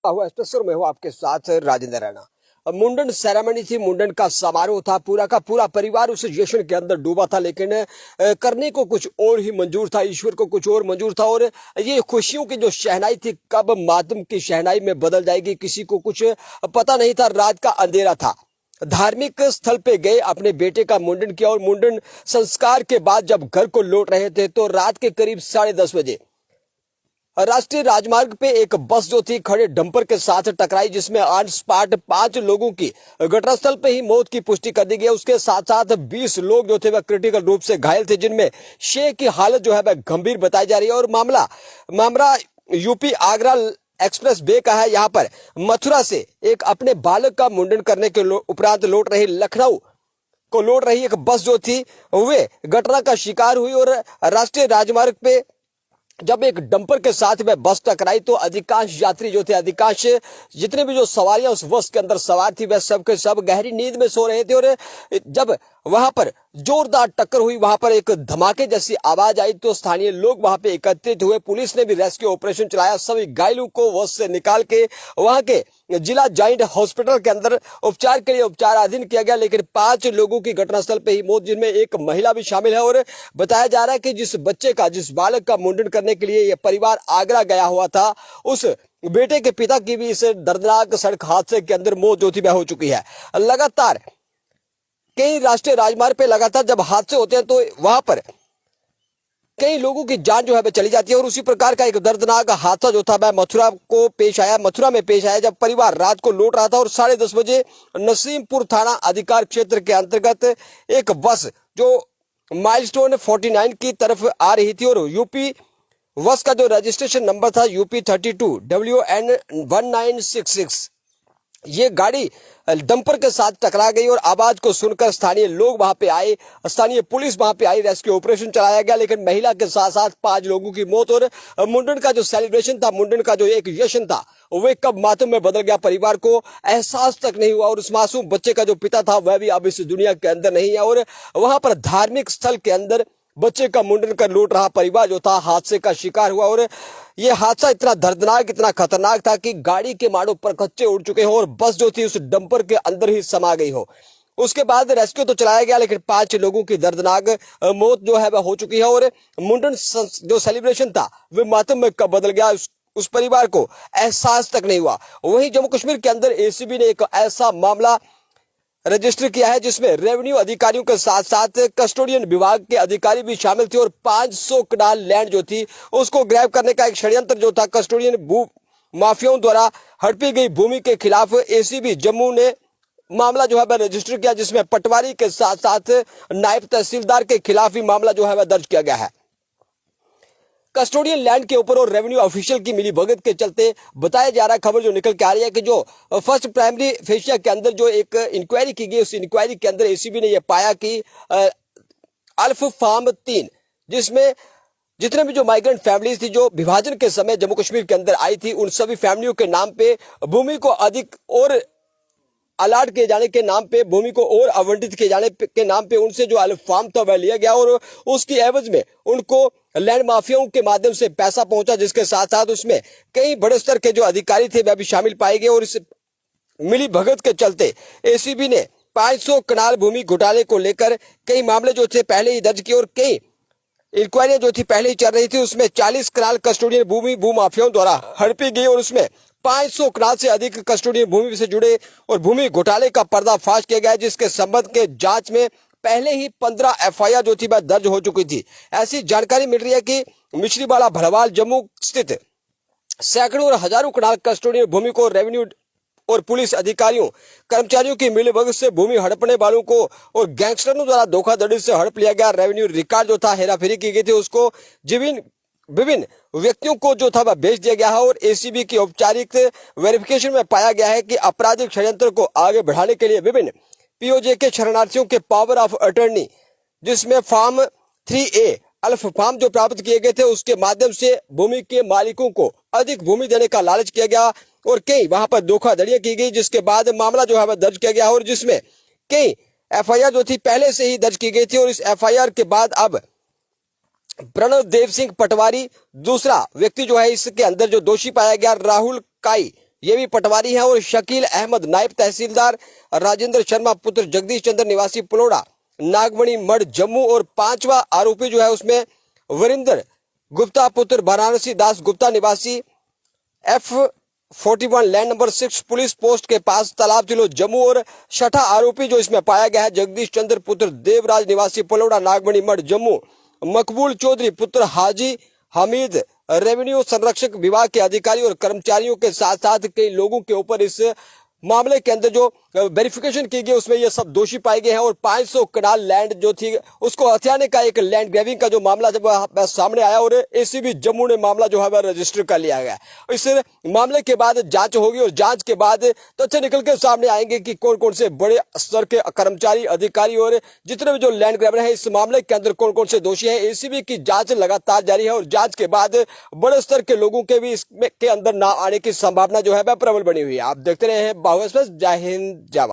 हुआ स्पेशल में हूँ आपके साथ राजेंद्र रैना। मुंडन सेरेमनी थी, मुंडन का समारोह था, पूरा का पूरा परिवार उस जश्न के अंदर डूबा था, लेकिन करने को कुछ और ही मंजूर था, ईश्वर को कुछ और मंजूर था। और ये खुशियों की जो शहनाई थी कब मातम की शहनाई में बदल जाएगी किसी को कुछ पता नहीं था। रात का अंधेरा था, धार्मिक स्थल पे गए, अपने बेटे का मुंडन किया और मुंडन संस्कार के बाद जब घर को लौट रहे थे तो रात के करीब 10:30 बजे राष्ट्रीय राजमार्ग पे एक बस जो थी खड़े डंपर के साथ टकराई, जिसमें ऑन स्पॉट 5 लोगों की घटनास्थल पे ही मौत की पुष्टि कर दी गई। उसके साथ साथ 20 लोग जो थे वह क्रिटिकल रूप से घायल थे, जिनमें 6 की हालत जो है वह गंभीर बताई जा रही है। और मामला यूपी आगरा एक्सप्रेस वे का है। यहाँ पर मथुरा से एक अपने बालक का मुंडन करने के उपरांत लौट रही लखनऊ को लौट रही एक बस जो थी वे घटना का शिकार हुई और राष्ट्रीय राजमार्ग पे जब एक डंपर के साथ में बस टकराई तो अधिकांश यात्री जो थे, अधिकांश जितने भी जो सवारियां उस बस के अंदर सवार थी, वह सब के सब गहरी नींद में सो रहे थे। और जब वहां पर जोरदार टक्कर हुई, वहां पर एक धमाके जैसी आवाज आई तो स्थानीय लोग वहां पे एकत्रित हुए। पुलिस ने भी रेस्क्यू ऑपरेशन चलाया, सभी घायलों को बस से निकाल के वहां के जिला जॉइंट हॉस्पिटल के अंदर उपचार के लिए उपचाराधीन किया गया। लेकिन 5 लोगों की घटनास्थल पे ही मौत, जिनमें एक महिला भी शामिल है। और बताया जा रहा है कि जिस बालक का मुंडन करने के लिए यह परिवार आगरा गया हुआ था, उस बेटे के पिता की भी इस दर्दनाक सड़क हादसे के अंदर मौत जो थी वह हो चुकी है। लगातार कई राष्ट्रीय राजमार्ग पे लगातार जब हादसे होते हैं तो वहां पर कई लोगों की जान जो है चली जाती है। और उसी प्रकार का एक दर्दनाक हादसा जो था वह मथुरा में पेश आया, जब परिवार रात को लौट रहा था और 10:30 बजे नसीमपुर थाना अधिकार क्षेत्र के अंतर्गत एक बस जो माइलस्टोन 49 की तरफ आ रही थी और यूपी बस का जो रजिस्ट्रेशन नंबर था UP 32 WN 1966, ये गाड़ी डंपर के साथ टकरा गई और आवाज को सुनकर स्थानीय लोग वहां पे आए, स्थानीय पुलिस वहां पे आई, रेस्क्यू ऑपरेशन चलाया गया। लेकिन महिला के साथ साथ 5 लोगों की मौत और मुंडन का जो सेलिब्रेशन था, मुंडन का जो एक जश्न था, वे कब मातम में बदल गया, परिवार को एहसास तक नहीं हुआ। और उस मासूम बच्चे का जो पिता था वह भी अब इस दुनिया के अंदर नहीं है। और वहां पर धार्मिक स्थल के अंदर बच्चे का मुंडन कर लौट रहा परिवार जो था हादसे का शिकार हुआ। और यह हादसा इतना दर्दनाक, इतना खतरनाक था कि गाड़ी के माड़ों पर कच्चे उड़ चुके हो और बस जो थी उस डंपर के अंदर ही समा गई हो। उसके बाद रेस्क्यू तो चलाया गया, लेकिन 5 लोगों की दर्दनाक मौत जो है वह हो चुकी है। और मुंडन जो सेलिब्रेशन था वह मातम में कब बदल गया, उस परिवार को एहसास तक नहीं हुआ। वहीं जम्मू कश्मीर के अंदर ACB ने एक ऐसा मामला रजिस्टर किया है जिसमें रेवेन्यू अधिकारियों के साथ साथ कस्टोडियन विभाग के अधिकारी भी शामिल थे। और 500 कनाल लैंड जो थी उसको ग्रैब करने का एक षड्यंत्र जो था कस्टोडियन भू माफियाओं द्वारा हड़पी गई भूमि के खिलाफ ACB जम्मू ने मामला जो है वह रजिस्टर किया, जिसमें पटवारी के साथ साथ नायब तहसीलदार के खिलाफ भी मामला जो है वह दर्ज किया गया है। कस्टोडियन लैंड के ऊपर और रेवेन्यू ऑफिशियल की मिली भगत के चलते बताया जा रहा है, खबर जो निकल के आ रही है कि जो फर्स्ट प्राइमरी फेशिया के अंदर जो एक इंक्वायरी की गई, उस इंक्वायरी के अंदर ACB ने यह पाया कि अल्फ फार्म 3, जिसमें जितने भी जो माइग्रेंट फैमिलीज थी जो विभाजन के समय जम्मू कश्मीर के अंदर आई थी, उन सभी फैमिलियों के नाम पे भूमि को अधिक और अलाट किए जाने के नाम पे, भूमि को और आवंटित किए जाने के नाम पे उनसे जो अल्फ फार्म था वह लिया गया और उसकी एवज में उनको लैंड माफियाओं के माध्यम से पैसा पहुंचा, जिसके साथ साथ उसमें कई बड़े स्तर के जो अधिकारी थे वह भी शामिल पाए गए। और इस मिली भगत के चलते ACB ने 500 कनाल भूमि घोटाले को लेकर कई मामले जो थे पहले ही दर्ज किए और कई इंक्वायरियां जो थी पहले ही चल रही थी। उसमें 40 कनाल कस्टोडियन भूमि भूमाफियाओं द्वारा हड़पी गई और उसमें 500 कनाल से अधिक कस्टोडियन भूमि से जुड़े और भूमि घोटाले का पर्दाफाश किया गया, जिसके संबंध के जांच में पहले ही 15 FIR जो थी वह दर्ज हो चुकी थी। ऐसी जानकारी मिल रही है कि मिश्रीवाड़ा भड़वाल जम्मू स्थित सैकड़ों और हजारों कनाल कस्टोडियन भूमि को रेवेन्यू और पुलिस अधिकारियों कर्मचारियों की मिलीभगत से भूमि हड़पने वालों को और गैंगस्टरों द्वारा धोखाधड़ी से हड़प लिया गया। रेवेन्यू रिकॉर्ड जो था हेराफेरी की गई थी, उसको विभिन्न व्यक्तियों को जो था वह भेज दिया गया है। और ACB की औपचारिक वेरिफिकेशन में पाया गया है कि आपराधिक षड्यंत्र को आगे बढ़ाने के लिए विभिन्न POJ के शरणार्थियों के पावर ऑफ अटर्नी, जिसमें फॉर्म 3A अल्फ फार्म जो प्राप्त किए गए थे, उसके माध्यम से भूमि के मालिकों को अधिक भूमि देने का लालच किया गया और कई वहां पर धोखाधड़ियां की गई, जिसके बाद मामला जो है वह दर्ज किया गया और जिसमें कई FIR जो थी पहले से ही दर्ज की गई थी। और इस FIR के बाद अब प्रणव देव सिंह पटवारी दूसरा व्यक्ति जो है इसके अंदर जो दोषी पाया गया, राहुल काई ये भी पटवारी हैं। और शकील अहमद नायब तहसीलदार, राजेंद्र शर्मा पुत्र जगदीश चंद्र निवासी पुलोड़ा नागमणि मठ जम्मू, और पांचवा आरोपी जो है उसमें वीरेंद्र गुप्ता पुत्र वाराणसी दास गुप्ता निवासी F41 land number 6 police post के पास तालाब जिलो जम्मू। और छठा आरोपी जो इसमें पाया गया है जगदीश चंद्र पुत्र देवराज निवासी पलोड़ा नागमणि मठ जम्मू, मकबूल चौधरी पुत्र हाजी हमीद रेवेन्यू संरक्षक विभाग के अधिकारी और कर्मचारियों के साथ साथ कई लोगों के ऊपर इस मामले के अंदर जो वेरिफिकेशन की गई उसमें ये सब दोषी पाए गए हैं। और 500 कनाल लैंड जो थी उसको हथियाने का एक लैंड ग्रैबिंग का जो मामला जब सामने आया और एसीबी जम्मू ने मामला जो है वह रजिस्टर कर लिया गया। इस मामले के बाद जांच होगी और जांच के बाद तथ्य निकल के सामने आएंगे कि कौन कौन से बड़े स्तर के कर्मचारी अधिकारी और जितने भी जो लैंड ग्रैबर हैं इस मामले के अंदर कौन कौन से दोषी हैं। एसीबी की जांच लगातार जारी है और जांच के बाद बड़े स्तर के लोगों के भी इसके अंदर ना आने की संभावना जो है वह प्रबल बनी हुई है। आप देखते रहे हैं बाहु एक्सप्रेस। जय हिंद जय भारत।